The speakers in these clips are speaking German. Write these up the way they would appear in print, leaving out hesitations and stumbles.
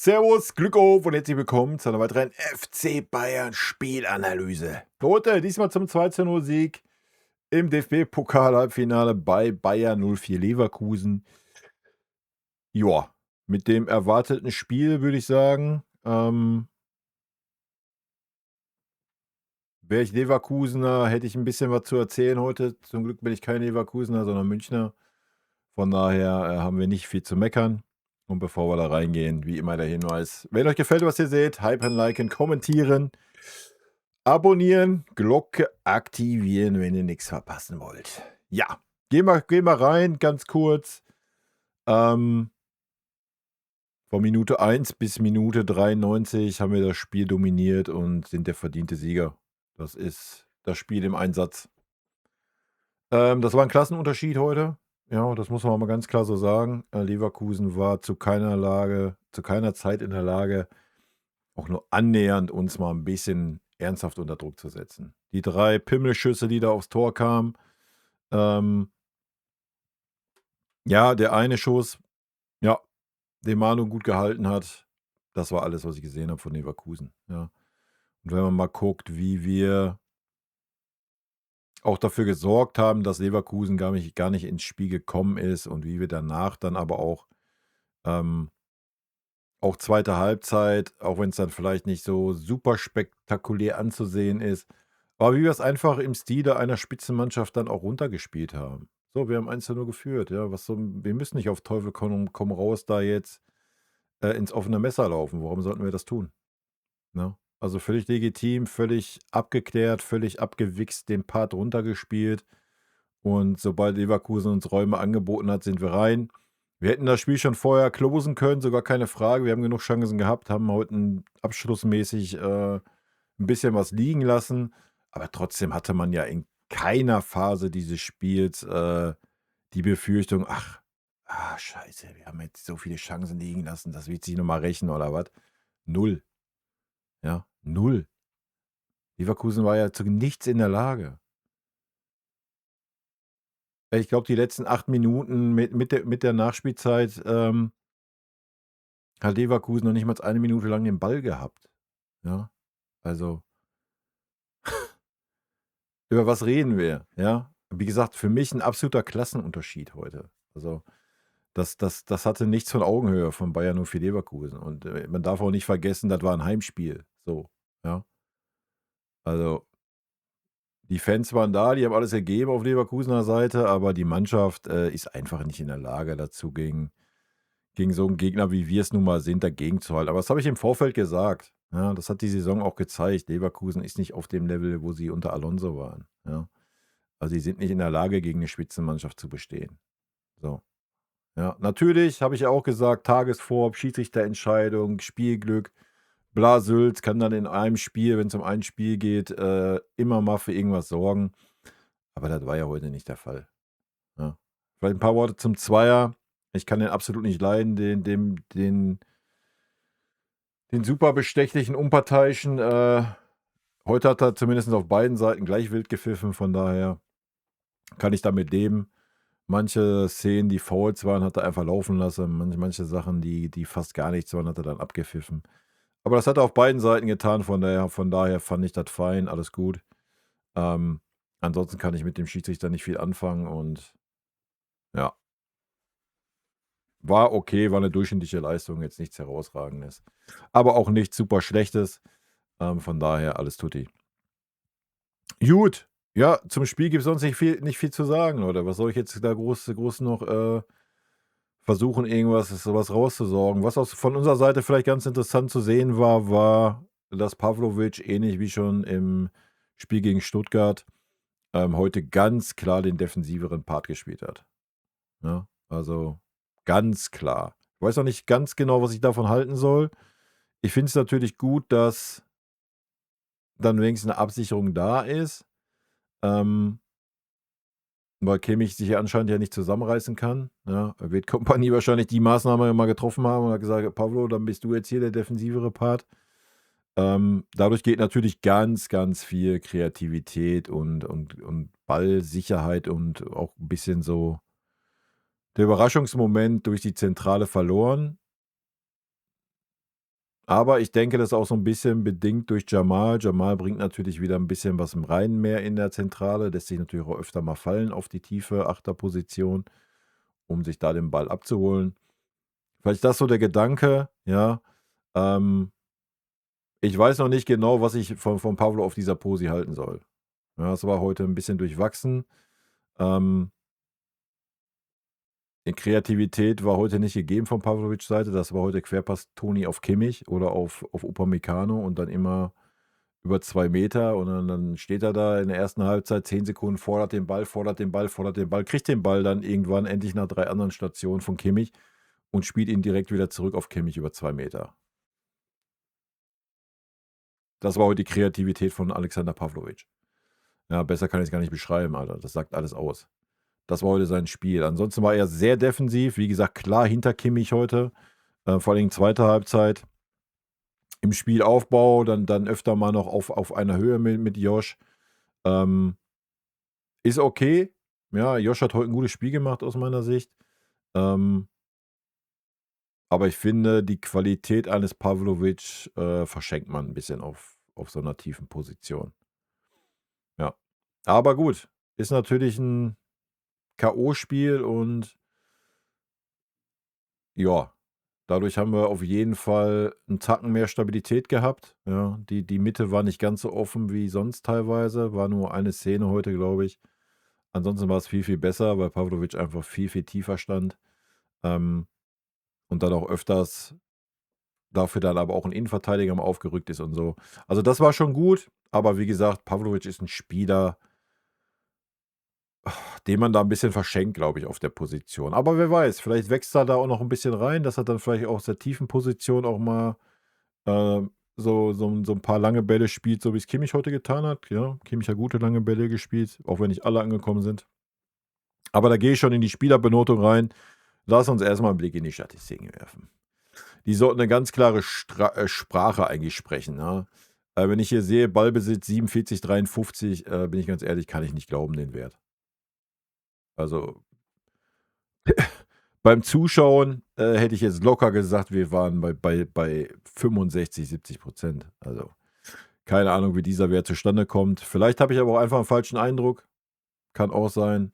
Servus, Glück auf und herzlich willkommen zu einer weiteren FC Bayern Spielanalyse. Heute diesmal zum 2:0 Sieg im DFB-Pokal-Halbfinale bei Bayer 04 Leverkusen. Ja, mit dem erwarteten Spiel würde ich sagen, wäre ich Leverkusener, hätte ich ein bisschen was zu erzählen heute. Zum Glück bin ich kein Leverkusener, sondern Münchner. Von daher, haben wir nicht viel zu meckern. Und bevor wir da reingehen, wie immer der Hinweis: Wenn euch gefällt, was ihr seht, hypen, liken, kommentieren, abonnieren, Glocke aktivieren, wenn ihr nichts verpassen wollt. Ja, gehen wir rein, ganz kurz. Ähm, von Minute 1 bis Minute 93 haben wir das Spiel dominiert und sind der verdiente Sieger. Das ist das Spiel im Einsatz. Das war ein Klassenunterschied heute. Ja, das muss man mal ganz klar so sagen. Leverkusen war zu keiner Zeit in der Lage, auch nur annähernd uns mal ein bisschen ernsthaft unter Druck zu setzen. Die 3 Pimmelschüsse, die da aufs Tor kamen, ähm, ja, der eine Schuss, ja, den Manu gut gehalten hat, das war alles, was ich gesehen habe von Leverkusen, ja. Und wenn man mal guckt, wie wir auch dafür gesorgt haben, dass Leverkusen gar nicht ins Spiel gekommen ist und wie wir danach dann aber auch zweite Halbzeit, auch wenn es dann vielleicht nicht so super spektakulär anzusehen ist, aber wie wir es einfach im Stile einer Spitzenmannschaft dann auch runtergespielt haben. So, wir haben 1:0 geführt, ja, wir müssen nicht auf Teufel komm raus da jetzt, ins offene Messer laufen. Warum sollten wir das tun, ne? Also, völlig legitim, völlig abgeklärt, völlig abgewichst den Part runtergespielt und sobald Leverkusen uns Räume angeboten hat, sind wir rein. Wir hätten das Spiel schon vorher closen können, sogar keine Frage. Wir haben genug Chancen gehabt, haben heute abschlussmäßig, 'n bisschen was liegen lassen, aber trotzdem hatte man ja in keiner Phase dieses Spiels, die Befürchtung: Scheiße, wir haben jetzt so viele Chancen liegen lassen, das wird sich noch mal rächen oder was? Null, ja, null. Leverkusen war ja zu nichts in der Lage. Ich glaube, die letzten 8 Minuten mit der Nachspielzeit, hat Leverkusen noch nicht mal 1 Minute lang den Ball gehabt, ja? Also, über was reden wir, ja? Wie gesagt, für mich 'n absoluter Klassenunterschied heute. Also, das hatte nichts von Augenhöhe von Bayer 04 Leverkusen und, man darf auch nicht vergessen, das war 'n Heimspiel, so, ja? Also, die Fans waren da, die haben alles gegeben auf Leverkusener Seite, aber die Mannschaft, ist einfach nicht in der Lage dazu, gegen so 'n Gegner, wie wir es nun mal sind, dagegenzuhalten. Aber das habe ich im Vorfeld gesagt, ja? Das hat die Saison auch gezeigt. Leverkusen ist nicht auf dem Level, wo sie unter Alonso waren, ja? Also, die sind nicht in der Lage, gegen 'ne Spitzenmannschaft zu bestehen. So, ja. Natürlich habe ich auch gesagt, Tagesform, Schiedsrichterentscheidung, Spielglück, Blasülz, kann dann in einem Spiel, wenn's um ein Spiel geht, immer mal für irgendwas sorgen. Aber das war ja heute nicht der Fall, ja. Vielleicht 'n paar Worte zum Zweier. Ich kann den absolut nicht leiden, den super bestechlichen, unparteiischen. Heute hat er zumindest auf beiden Seiten gleich wild gepfiffen, von daher kann ich damit leben. Manche Szenen, die Fouls waren, hat er einfach laufen lassen. Manche Sachen, die fast gar nichts waren, hat er dann abgepfiffen. Aber das hat er auf beiden Seiten getan, von daher fand ich das fein, alles gut. Ähm, ansonsten kann ich mit dem Schiedsrichter nicht viel anfangen und ja, war okay, war eine durchschnittliche Leistung, jetzt nichts Herausragendes. Aber auch nichts super Schlechtes. Von daher alles tutti. Gut, ja, zum Spiel gibt es sonst nicht viel zu sagen, oder was soll ich jetzt da groß noch, versuchen, was rauszusorgen? Was von unserer Seite vielleicht ganz interessant zu sehen war, dass Pawlovic ähnlich wie schon im Spiel gegen Stuttgart, heute ganz klar den defensiveren Part gespielt hat, ne? Also, ganz klar. Ich weiß noch nicht ganz genau, was ich davon halten soll. Ich finde es natürlich gut, dass dann wenigstens 'ne Absicherung da ist. Ähm Weil Kimmich sich ja anscheinend ja nicht zusammenreißen kann, ja? Wird Kompanie wahrscheinlich die Maßnahme mal getroffen haben und hat gesagt: „Pavlo, dann bist du jetzt hier der defensivere Part.“ dadurch geht natürlich ganz, ganz viel Kreativität und Ballsicherheit und auch 'n bisschen so der Überraschungsmoment durch die Zentrale verloren. Aber ich denke, das ist auch so ein bisschen bedingt durch Jamal. Jamal bringt natürlich wieder ein bisschen was im Reinen mehr in der Zentrale, lässt sich natürlich auch öfter mal fallen auf die tiefe Achterposition, um sich da den Ball abzuholen. Vielleicht ist das so der Gedanke, ja. Ich weiß noch nicht genau, was ich von Pavlo auf dieser Posi halten soll. Ja, es war heute ein bisschen durchwachsen. Ähm Die Kreativität war heute nicht gegeben von Pavlovics Seite. Das war heute Querpass Toni auf Kimmich oder auf Upamecano und dann immer über 2 Meter und dann steht er da in der ersten Halbzeit 10 Sekunden, fordert den Ball, fordert den Ball, fordert den Ball, kriegt den Ball dann irgendwann endlich nach 3 anderen Stationen von Kimmich und spielt ihn direkt wieder zurück auf Kimmich über 2 Meter. Das war heute die Kreativität von Alexander Pavlovic. Ja, besser kann ich's gar nicht beschreiben, Alter. Das sagt alles aus. Das war heute sein Spiel. Ansonsten war er sehr defensiv. Wie gesagt, klar hinter Kimmich heute. Vor allem zweite Halbzeit. Im Spielaufbau dann öfter mal noch auf einer Höhe mit Josh. Ist okay. Ja, Josh hat heute ein gutes Spiel gemacht aus meiner Sicht. Ähm, aber ich finde, die Qualität eines Pavlovic verschenkt man ein bisschen auf so einer tiefen Position. Ja. Aber gut, ist natürlich ein K.O.-Spiel und ja, dadurch haben wir auf jeden Fall einen Tacken mehr Stabilität gehabt. Ja, die Mitte war nicht ganz so offen wie sonst teilweise. War nur eine Szene heute, glaube ich. Ansonsten war es viel, viel besser, weil Pavlovic einfach viel, viel tiefer stand. Und dann auch öfters dafür dann aber auch ein Innenverteidiger mal aufgerückt ist und so. Also das war schon gut, aber wie gesagt, Pavlovic ist ein Spieler, den man da ein bisschen verschenkt, glaube ich, auf der Position. Aber wer weiß, vielleicht wächst er da auch noch ein bisschen rein, dass er dann vielleicht auch aus der tiefen Position auch mal so ein paar lange Bälle spielt, so wie es Kimmich heute getan hat. Ja, Kimmich hat gute lange Bälle gespielt, auch wenn nicht alle angekommen sind. Aber da gehe ich schon in die Spielerbenotung rein. Lass uns erstmal einen Blick in die Statistiken werfen. Die sollten eine ganz klare Sprache eigentlich sprechen. Ja? Wenn ich hier sehe, Ballbesitz 47, 53, bin ich ganz ehrlich, kann ich nicht glauben, den Wert. Also beim Zuschauen hätte ich jetzt locker gesagt, wir waren bei 65, 70%. Also keine Ahnung, wie dieser Wert zustande kommt. Vielleicht habe ich aber auch einfach einen falschen Eindruck. Kann auch sein.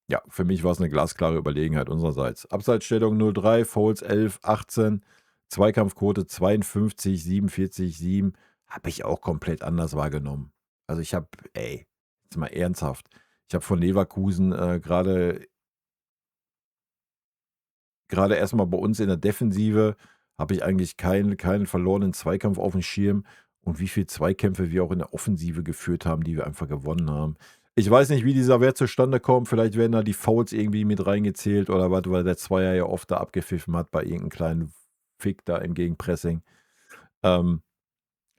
Ja, für mich war es eine glasklare Überlegenheit unsererseits. Abseitsstellung 0,3, Fouls 11, 18, Zweikampfquote 52, 47, 7. Habe ich auch komplett anders wahrgenommen. Also ich habe, jetzt mal ernsthaft, ich habe von Leverkusen gerade erstmal bei uns in der Defensive habe ich eigentlich keinen verlorenen Zweikampf auf dem Schirm und wie viele Zweikämpfe wir auch in der Offensive geführt haben, die wir einfach gewonnen haben. Ich weiß nicht, wie dieser Wert zustande kommt. Vielleicht werden da die Fouls irgendwie mit reingezählt oder was, weil der Zweier ja oft da abgepfiffen hat bei irgendeinem kleinen Fick da im Gegenpressing. I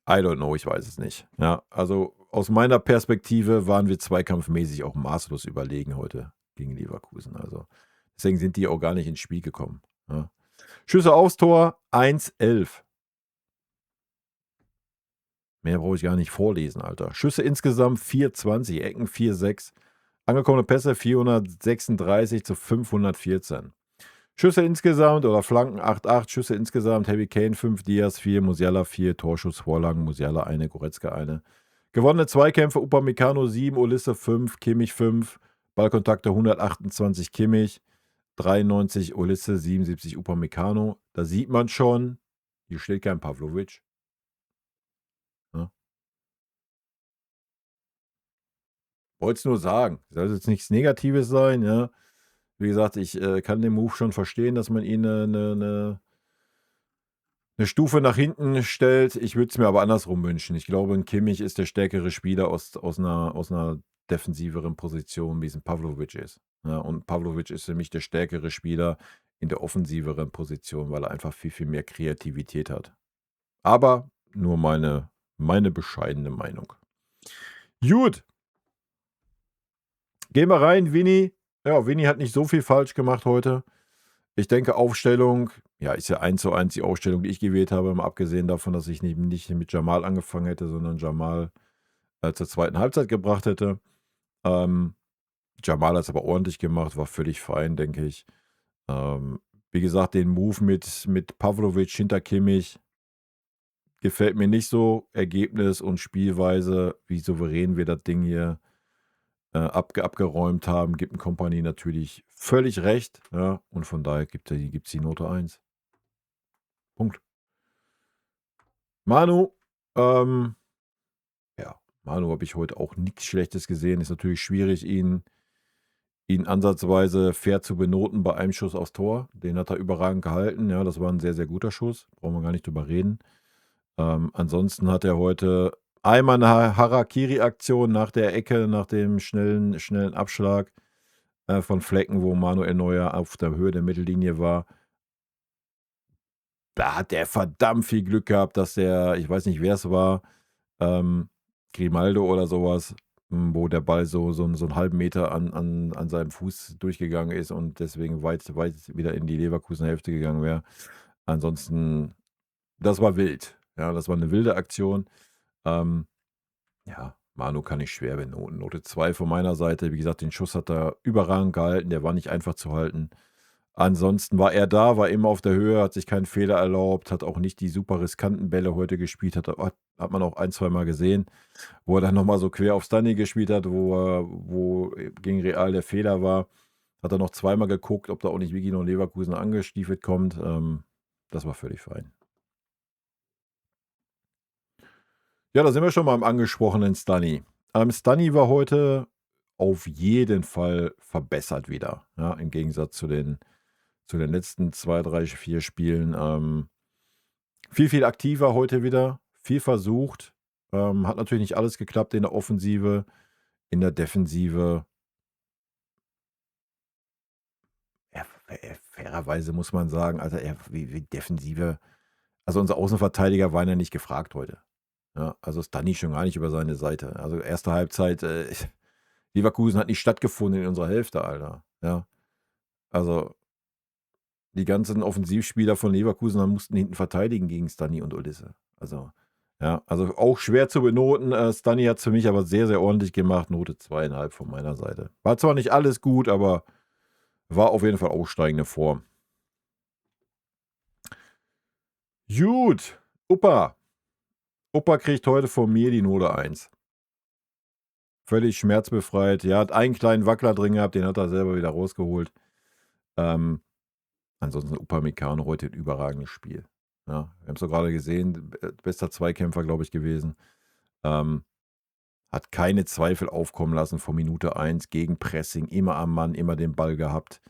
don't know, ich weiß es nicht. Ja, also aus meiner Perspektive waren wir zweikampfmäßig auch maßlos überlegen heute gegen Leverkusen. Also deswegen sind die auch gar nicht ins Spiel gekommen. Ja. Schüsse aufs Tor 1,11. Mehr brauche ich gar nicht vorlesen, Alter. Schüsse insgesamt 420, Ecken 4,6. Angekommene Pässe 436 zu 514. Schüsse insgesamt oder Flanken 8,8. Schüsse insgesamt Harry Kane 5, Diaz 4, Musiala 4, Torschussvorlagen, Musiala 1, Goretzka 1. Gewonnene Zweikämpfe Upamecano 7, Olisse 5, Kimmich 5. Ballkontakte 128 Kimmich, 93 Olisse, 77 Upamecano. Da sieht man schon, hier steht kein Pavlovic. Ja. Wollte es nur sagen. Soll jetzt nichts Negatives sein, ja. Wie gesagt, ich kann den Move schon verstehen, dass man ihn eine Stufe nach hinten stellt. Ich würde es mir aber andersrum wünschen. Ich glaube, 'n Kimmich ist der stärkere Spieler aus 'ner defensiveren Position, wie es 'n Pavlovic ist. Ja, und Pavlovic ist für mich der stärkere Spieler in der offensiveren Position, weil er einfach viel, viel mehr Kreativität hat. Aber nur meine bescheidene Meinung. Gut. Gehen wir rein, Vini. Ja, Vini hat nicht so viel falsch gemacht heute. Ich denke, Aufstellung, ja, ist ja 1:1 die Aufstellung, die ich gewählt habe, mal abgesehen davon, dass ich nicht mit Jamal angefangen hätte, sondern Jamal zur zweiten Halbzeit gebracht hätte. Jamal hat es aber ordentlich gemacht, war völlig fein, denke ich. Wie gesagt, den Move mit Pavlovic hinter Kimmich gefällt mir nicht so. Ergebnis und Spielweise, wie souverän wir das Ding hier abgeräumt haben, gibt 'n Kompany natürlich völlig recht, ja, und von daher gibt's die Note 1. Punkt. Manu, ähm, ja, Manu habe ich heute auch nichts Schlechtes gesehen. Ist natürlich schwierig, ihn ansatzweise fair zu benoten bei einem Schuss aufs Tor. Den hat er überragend gehalten. Ja, das war ein sehr, sehr guter Schuss. Brauchen wir gar nicht drüber reden. Ansonsten hat er heute einmal eine Harakiri-Aktion nach der Ecke, nach dem schnellen Abschlag von Flecken, wo Manuel Neuer auf der Höhe der Mittellinie war. Da hat der verdammt viel Glück gehabt, dass ich weiß nicht, wer es war, Grimaldo oder sowas, wo der Ball so 'n halben Meter an seinem Fuß durchgegangen ist und deswegen weit wieder in die Leverkusener Hälfte gegangen wäre. Ansonsten, das war wild. Ja, das war eine wilde Aktion. Ähm, ja, Manu kann ich schwer benoten. Note 2 von meiner Seite. Wie gesagt, den Schuss hat er überragend gehalten, der war nicht einfach zu halten. Ansonsten war er da, war immer auf der Höhe, hat sich keinen Fehler erlaubt, hat auch nicht die super riskanten Bälle heute gespielt, hat man auch ein, zweimal gesehen, wo er dann noch mal so quer auf Stanley gespielt hat, wo gegen Real der Fehler war. Hat er noch zweimal geguckt, ob da auch nicht wirklich noch 'n Leverkusener angestiefelt kommt. Das war völlig fein. Ja, da sind wir schon beim angesprochenen Stanley. Stanley war heute auf jeden Fall verbessert wieder, ja, im Gegensatz zu den letzten 2, 3, 4 Spielen. Viel aktiver heute wieder, viel versucht. Hat natürlich nicht alles geklappt in der Offensive, in der Defensive. Ja, fairerweise muss man sagen, also wie Defensive, also unsere Außenverteidiger waren ja nicht gefragt heute. Ja, also Stani schon gar nicht über seine Seite. Also erste Halbzeit, Leverkusen hat nicht stattgefunden in unserer Hälfte, Alter. Ja, also die ganzen Offensivspieler von Leverkusen mussten hinten verteidigen gegen Stani und Olisse. Also, ja, also auch schwer zu benoten. Stani hat es für mich aber sehr, sehr ordentlich gemacht. Note 2,5 von meiner Seite. War zwar nicht alles gut, aber war auf jeden Fall aufsteigende Form. Gut, Opa. Opa kriegt heute von mir die Note 1. Völlig schmerzbefreit. Ja, hat einen kleinen Wackler drin gehabt, den hat er selber wieder rausgeholt. Ähm, Ansonsten Upamecano heute ein überragendes Spiel. Ja, wir haben es doch gerade gesehen, bester Zweikämpfer, glaube ich, gewesen. Hat keine Zweifel aufkommen lassen von Minute 1, Gegenpressing, immer am Mann, immer den Ball gehabt.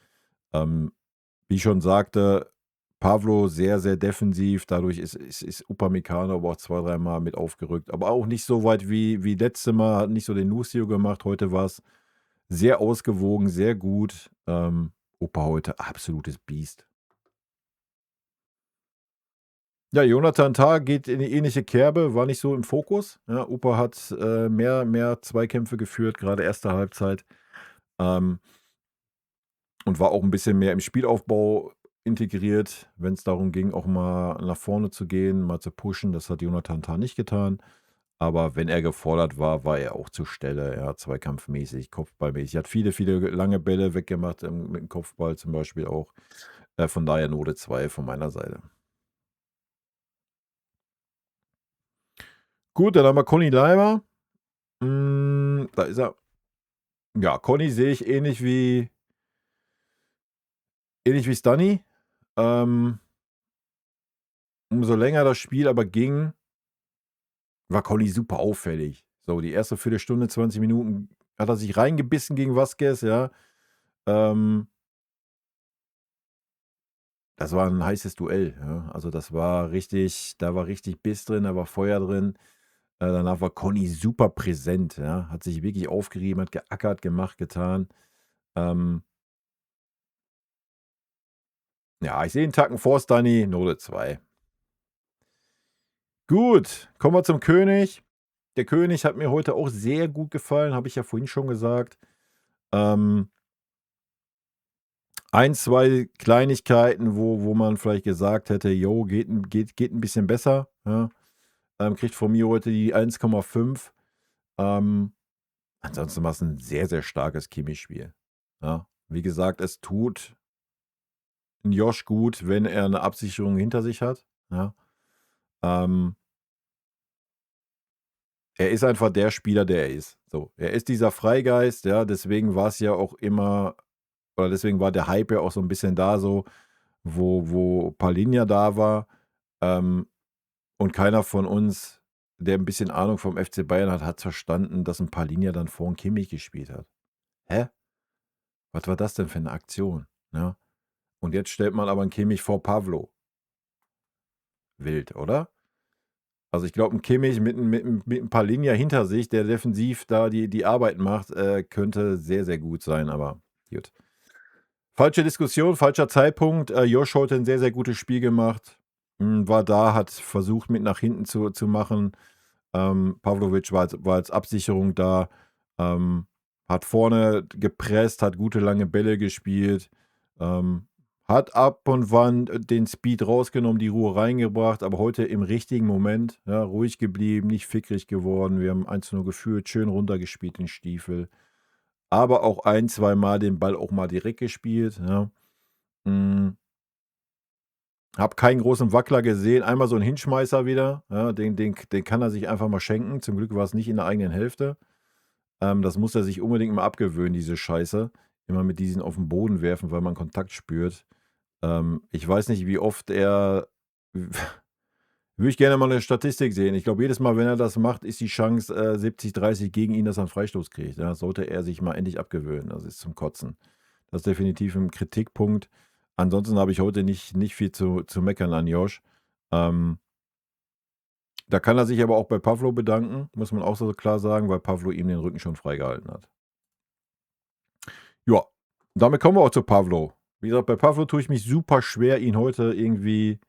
Wie ich schon sagte, Pavlo sehr, sehr defensiv, dadurch ist Upamecano aber auch 2, 3 Mal mit aufgerückt, aber auch nicht so weit wie letzte Mal, hat nicht so den Lucio gemacht. Heute war es sehr ausgewogen, sehr gut. Opa heute absolutes Biest. Ja, Jonathan Tah geht in 'ne ähnliche Kerbe, war nicht so im Fokus. Ja, Opa hat, mehr Zweikämpfe geführt, gerade erste Halbzeit, ähm, und war auch ein bisschen mehr im Spielaufbau integriert, wenn es darum ging, auch mal nach vorne zu gehen, mal zu pushen. Das hat Jonathan Tah nicht getan. Aber wenn er gefordert war, war er auch zur Stelle, ja, zweikampfmäßig, kopfballmäßig. Er hat viele lange Bälle weggemacht, mit dem Kopfball zum Beispiel auch. Von daher Note 2 von meiner Seite. Gut, dann haben wir Conny Leimer. Da ist er. Ja, Conny sehe ich ähnlich wie Stunny. Ähm, Umso länger das Spiel aber ging, war Conny super auffällig. So, die erste Viertelstunde, 20 Minuten hat er sich reingebissen gegen Vasquez, ja. Ähm, Das war ein heißes Duell, ja. Also, da war richtig Biss drin, da war Feuer drin. Danach war Conny super präsent, ja, hat sich wirklich aufgerieben, hat geackert, gemacht, getan. Ähm, ja, ich sehe 'n Tacken vor Stunny, Note 2. Gut, kommen wir zum König. Der König hat mir heute auch sehr gut gefallen, habe ich ja vorhin schon gesagt. Ähm, 1, 2 Kleinigkeiten, wo man vielleicht gesagt hätte: „Jo, geht 'n bisschen besser", ja. Kriegt von mir heute die 1,5. Ähm, Ansonsten war's 'n sehr, sehr starkes Kimmich-Spiel, ja. Wie gesagt, es tut 'n Josh gut, wenn er eine Absicherung hinter sich hat, ja. Ähm, Er ist einfach der Spieler, der er ist. So, er ist dieser Freigeist, ja, deswegen war es ja auch immer oder deswegen war der Hype ja auch so ein bisschen da so, wo Palhinha da war, ähm, und keiner von uns, der ein bisschen Ahnung vom FC Bayern hat, hat verstanden, dass ein Palhinha dann vor 'n Kimmich gespielt hat. Hä? Was war das denn für eine Aktion, ne? Und jetzt stellt man aber 'n Kimmich vor Pavlo. Wild, oder? Also, ich glaube, 'n Kimmich mit 'n Palhinha hinter sich, der defensiv da die Arbeit macht, könnte sehr, sehr gut sein, aber gut. Falsche Diskussion, falscher Zeitpunkt. Josh heute 'n sehr, sehr gutes Spiel gemacht. War da, hat versucht, mit nach hinten zu machen. Pavlovic war als Absicherung da, ähm, hat vorne gepresst, hat gute lange Bälle gespielt, hat ab und wann den Speed rausgenommen, die Ruhe reingebracht, aber heute im richtigen Moment, ja, ruhig geblieben, nicht fickrig geworden. Wir haben 1:0 geführt, schön runtergespielt den Stiefel, aber auch ein, zweimal den Ball auch mal direkt gespielt, ja. Hm, habe keinen großen Wackler gesehen. Einmal so 'n Hinschmeißer wieder, ja, den kann er sich einfach mal schenken. Zum Glück war's nicht in der eigenen Hälfte. Das muss er sich unbedingt mal abgewöhnen, diese Scheiße. Immer mit diesen auf 'n Boden werfen, weil man Kontakt spürt. Ich weiß nicht, wie oft er würde ich gerne mal 'ne Statistik sehen. Ich glaube, jedes Mal, wenn er das macht, ist die Chance, 70-30 gegen ihn, dass er 'n Freistoß kriegt, ja. Sollte er sich mal endlich abgewöhnen. Das ist zum Kotzen. Das ist definitiv 'n Kritikpunkt. Ansonsten habe ich heute nicht viel zu meckern an Josh. Ähm, Da kann er sich aber auch bei Pavlo bedanken, muss man auch so klar sagen, weil Pavlo ihm den Rücken schon freigehalten hat. Ja, damit kommen wir auch zu Pavlo. Wie gesagt, bei Pavlo tue ich mich super schwer, ihn heute irgendwie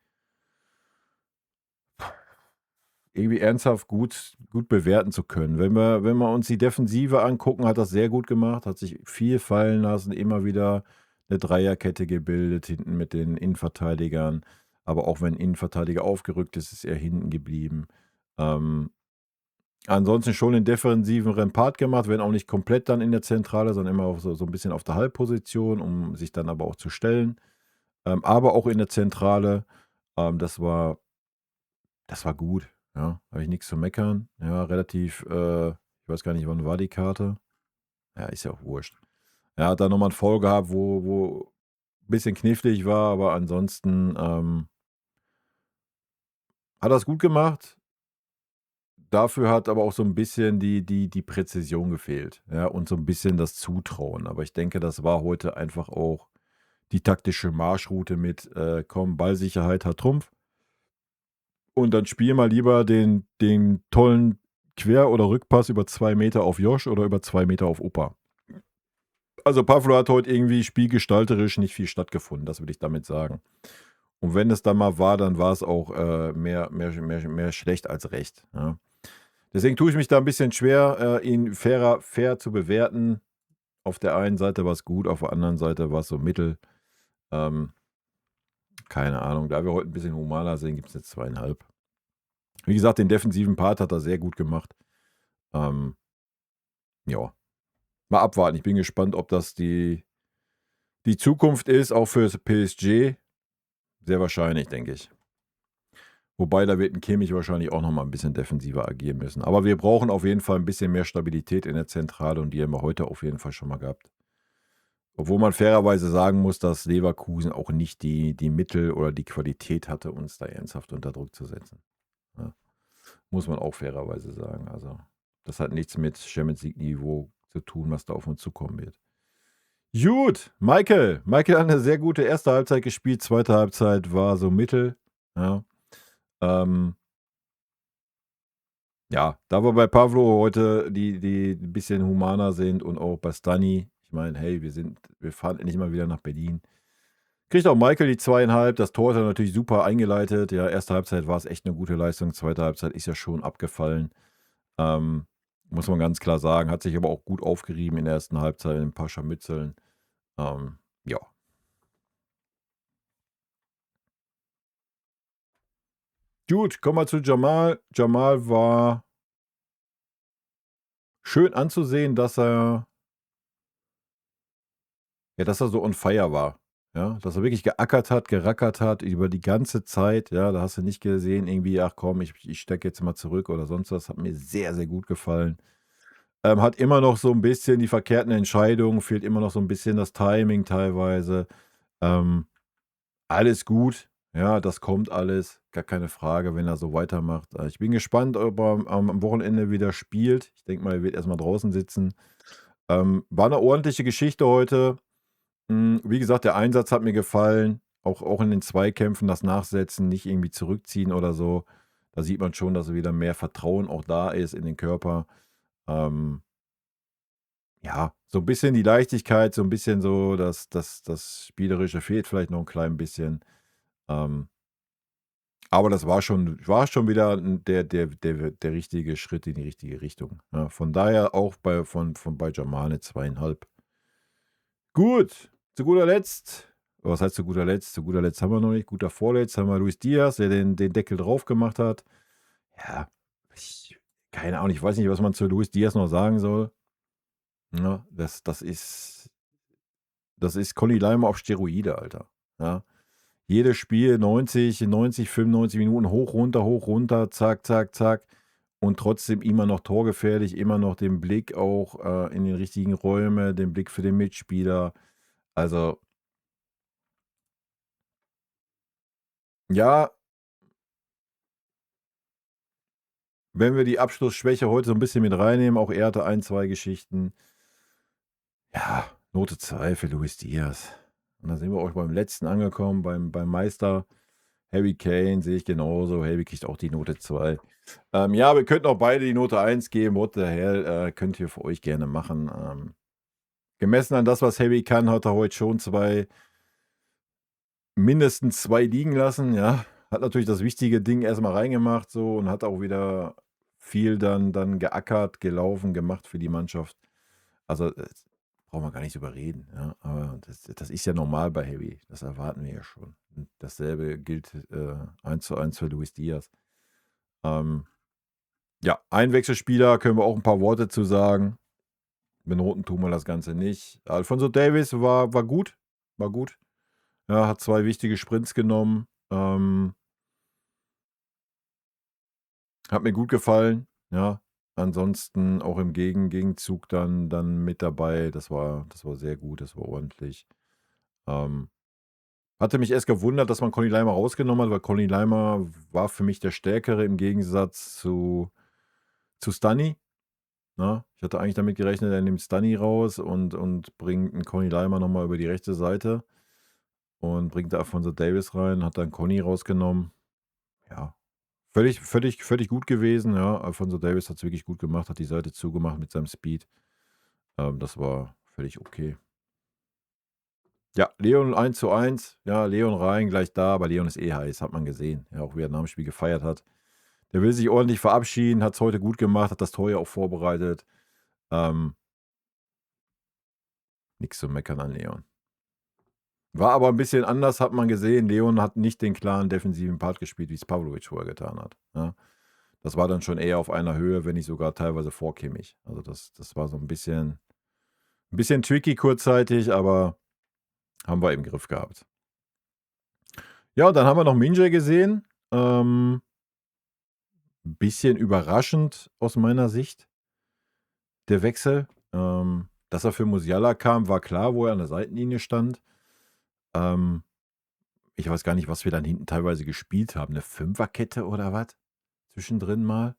ernsthaft gut bewerten zu können. Wenn wir uns die Defensive angucken, hat das sehr gut gemacht, hat sich viel fallen lassen, immer wieder eine Dreierkette gebildet, hinten mit den Innenverteidigern. Aber auch wenn 'n Innenverteidiger aufgerückt ist, ist er hinten geblieben. Ähm, Ansonsten schon den defensiveren Part gemacht, wenn auch nicht komplett dann in der Zentrale, sondern immer auch so 'n bisschen auf der Halbposition, um sich dann aber auch zu stellen. Aber auch in der Zentrale, das war gut, ja, habe ich nichts zu meckern. Ja, relativ, ich weiß gar nicht, wann war die Karte? Ja, ist ja auch wurscht. Er hat da noch mal 'n Foul gehabt, wo ein bisschen knifflig war, aber ansonsten, hat er's gut gemacht. Dafür hat aber auch so ein bisschen die Präzision gefehlt, ja, und so ein bisschen das Zutrauen. Aber ich denke, das war heute einfach auch die taktische Marschroute mit, „Komm, Ballsicherheit hat Trumpf und dann spiel mal lieber den tollen Quer oder Rückpass über 2 Meter auf Josh oder über 2 Meter auf Opa." Also, Pavlo hat heute irgendwie spielgestalterisch nicht viel stattgefunden, das würde ich damit sagen. Und wenn es dann mal war, dann war es auch, mehr schlecht als recht, ja. Deswegen tue ich mich da ein bisschen schwer, ihn fair zu bewerten. Auf der einen Seite war es gut, auf der anderen Seite war es so mittel. Ähm, Keine Ahnung, da wir heute ein bisschen humaner sind, gibt's jetzt 2,5. Wie gesagt, den defensiven Part hat er sehr gut gemacht. Ähm, ja, mal abwarten. Ich bin gespannt, ob das die Zukunft ist, auch fürs PSG. Sehr wahrscheinlich, denke ich. Wobei, da wird 'n Kimmich wahrscheinlich auch noch mal 'n bisschen defensiver agieren müssen. Aber wir brauchen auf jeden Fall ein bisschen mehr Stabilität in der Zentrale und die haben wir heute auf jeden Fall schon mal gehabt. Obwohl man fairerweise sagen muss, dass Leverkusen auch nicht die Mittel oder die Qualität hatte, uns da ernsthaft unter Druck zu setzen, ja. Muss man auch fairerweise sagen. Also, das hat nichts mit Champions League-Niveau zu tun, was da auf uns zukommen wird. Gut, Michael. Michael hat 'ne sehr gute erste Halbzeit gespielt, zweite Halbzeit war so mittel, ja. Ähm, ja, da wir bei Pavlo heute die 'n bisschen humaner sind und auch bei Stani, ich meine, hey, wir fahren endlich mal wieder nach Berlin. Kriegt auch Michael die 2,5. Das Tor hat er natürlich super eingeleitet. Ja, erste Halbzeit war es echt eine gute Leistung. Zweite Halbzeit ist ja schon abgefallen. Ähm, Muss man ganz klar sagen. Hat sich aber auch gut aufgerieben in der ersten Halbzeit in ein paar Scharmützeln. Ja. Gut, kommen wir zu Jamal. Jamal war schön anzusehen, dass er so on fire war. Ja, dass er wirklich geackert hat, gerackert hat über die ganze Zeit. Ja, da hast du nicht gesehen, irgendwie, ach komm, ich stecke jetzt mal zurück oder sonst was. Hat mir sehr, sehr gut gefallen. Hat immer noch so ein bisschen die verkehrten Entscheidungen, fehlt immer noch so ein bisschen das Timing teilweise. Ähm, Alles gut. Ja, das kommt alles, gar keine Frage, wenn er so weitermacht. Ich bin gespannt, ob er am Wochenende wieder spielt. Ich denke mal, er wird erst mal draußen sitzen. War eine ordentliche Geschichte heute. Wie gesagt, der Einsatz hat mir gefallen. Auch in den Zweikämpfen das Nachsetzen, nicht irgendwie zurückziehen oder so. Da sieht man schon, dass wieder mehr Vertrauen auch da ist in den Körper. Ähm, ja, so ein bisschen die Leichtigkeit, so ein bisschen so das Spielerische fehlt vielleicht noch ein klein bisschen. Ähm, aber das war schon wieder 'n der richtige Schritt in die richtige Richtung, ja. Von daher auch bei Jamal 'ne 2,5. Gut, zu guter Letzt, was heißt zu guter Letzt? Zu guter Letzt haben wir noch nicht. Guter Vorletzt haben wir Luis Diaz, der den Deckel drauf gemacht hat. Ja, keine Ahnung, ich weiß nicht, was man zu Luis Diaz noch sagen soll, ne? Das ist Conny Leimer auf Steroide, Alter, ja. Jedes Spiel 90, 95 Minuten hoch, runter, zack, zack, zack und trotzdem immer noch torgefährlich, immer noch den Blick auch, in den richtigen Räume, den Blick für den Mitspieler. Also, ja, wenn wir die Abschlussschwäche heute so ein bisschen mit reinnehmen, auch er hatte 1, 2 Geschichten. Ja, Note 2 für Luis Diaz. Und da sind wir auch beim Letzten angekommen, beim Meister Harry Kane, sehe ich genauso. Harry kriegt auch die Note 2. Ja, wir könnten auch beide die Note 1 geben. What the hell, könnt ihr für euch gerne machen. Gemessen an das, was Harry kann, hat er heute schon mindestens 2 liegen lassen, ja. Hat natürlich das wichtige Ding erst mal reingemacht so und hat auch wieder viel dann geackert, gelaufen, gemacht für die Mannschaft. Also, brauchen wir gar nicht drüber reden, ja. Aber das ist ja normal bei Harry. Das erwarten wir ja schon. Und dasselbe gilt, 1:1 für Luis Diaz. Ähm, ja, Einwechselspieler können wir auch ein paar Worte zu sagen. Benoten tun wir das Ganze nicht. Alphonso Davies war gut, war gut. Ja, hat 2 wichtige Sprints genommen. Hat mir gut gefallen, ja. Ansonsten auch im Gegenzug dann mit dabei. Das war sehr gut, das war ordentlich. Ähm, Hatte mich erst gewundert, dass man Conny Leimer rausgenommen hat, weil Conny Leimer war für mich der Stärkere im Gegensatz zu Stunny, ne? Ich hatte eigentlich damit gerechnet, er nimmt Stunny raus und bringt 'n Conny Leimer noch mal über die rechte Seite und bringt da Alphonso Davies rein, hat dann Conny rausgenommen. Ja, völlig gut gewesen, ja. Alphonso Davies hat's wirklich gut gemacht, hat die Seite zugemacht mit seinem Speed. Das war völlig okay. Ja, Leon 1:1. Ja, Leon rein, gleich da, aber Leon ist eh heiß, hat man gesehen. Ja, auch wie er nach dem Spiel gefeiert hat. Der will sich ordentlich verabschieden, hat's heute gut gemacht, hat das Tor ja auch vorbereitet. Ähm, Nix zu meckern an Leon. War aber 'n bisschen anders, hat man gesehen. Leon hat nicht den klaren defensiven Part gespielt, wie's Pavlovic vorher getan hat, ja. Das war dann schon eher auf einer Höhe, wenn nicht sogar teilweise vor Kimmich. Also, das war so 'n bisschen tricky kurzzeitig, aber haben wir im Griff gehabt. Ja, dann haben wir noch Minje gesehen. Bisschen überraschend aus meiner Sicht, der Wechsel. Dass er für Musiala kam, war klar, wo er an der Seitenlinie stand. Ähm, Ich weiß gar nicht, was wir dann hinten teilweise gespielt haben, 'ne Fünferkette oder was? Zwischendrin mal.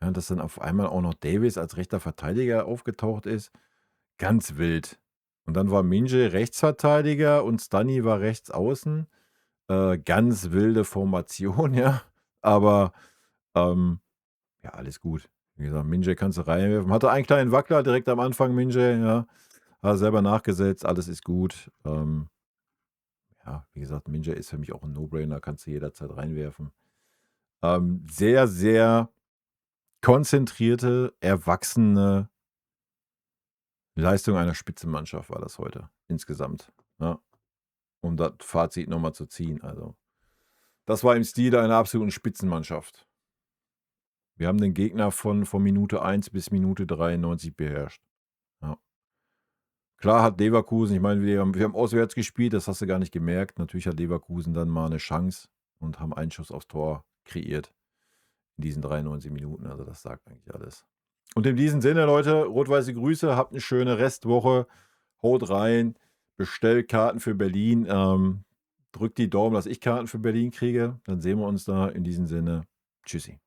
Ja, dass dann auf einmal auch noch Davies als rechter Verteidiger aufgetaucht ist. Ganz wild. Und dann war Minje Rechtsverteidiger und Stunny war rechts außen. Ganz wilde Formation, ja. Aber, ähm, ja, alles gut. Wie gesagt, Minje kannst du reinwerfen. Hatte einen kleinen Wackler direkt am Anfang, Minje, ja. Hat er selber nachgesetzt, alles ist gut. Ja, wie gesagt, Minje ist für mich auch 'n No-Brainer, kannst du jederzeit reinwerfen. Sehr, sehr konzentrierte, erwachsene Leistung einer Spitzenmannschaft war das heute insgesamt, ja, um das Fazit noch mal zu ziehen. Also, das war im Stile einer absoluten Spitzenmannschaft. Wir haben den Gegner von Minute 1 bis Minute 93 beherrscht. Ja. Klar hat Leverkusen, ich meine, wir haben auswärts gespielt, das hast du gar nicht gemerkt. Natürlich hat Leverkusen dann mal eine Chance und haben einen Schuss aufs Tor kreiert in diesen 93 Minuten. Also, das sagt eigentlich alles. Und in diesem Sinne, Leute, rot-weiße Grüße, habt eine schöne Restwoche. Haut rein, bestellt Karten für Berlin. Drückt die Daumen, dass ich Karten für Berlin kriege. Dann sehen wir uns da. In diesem Sinne, tschüssi.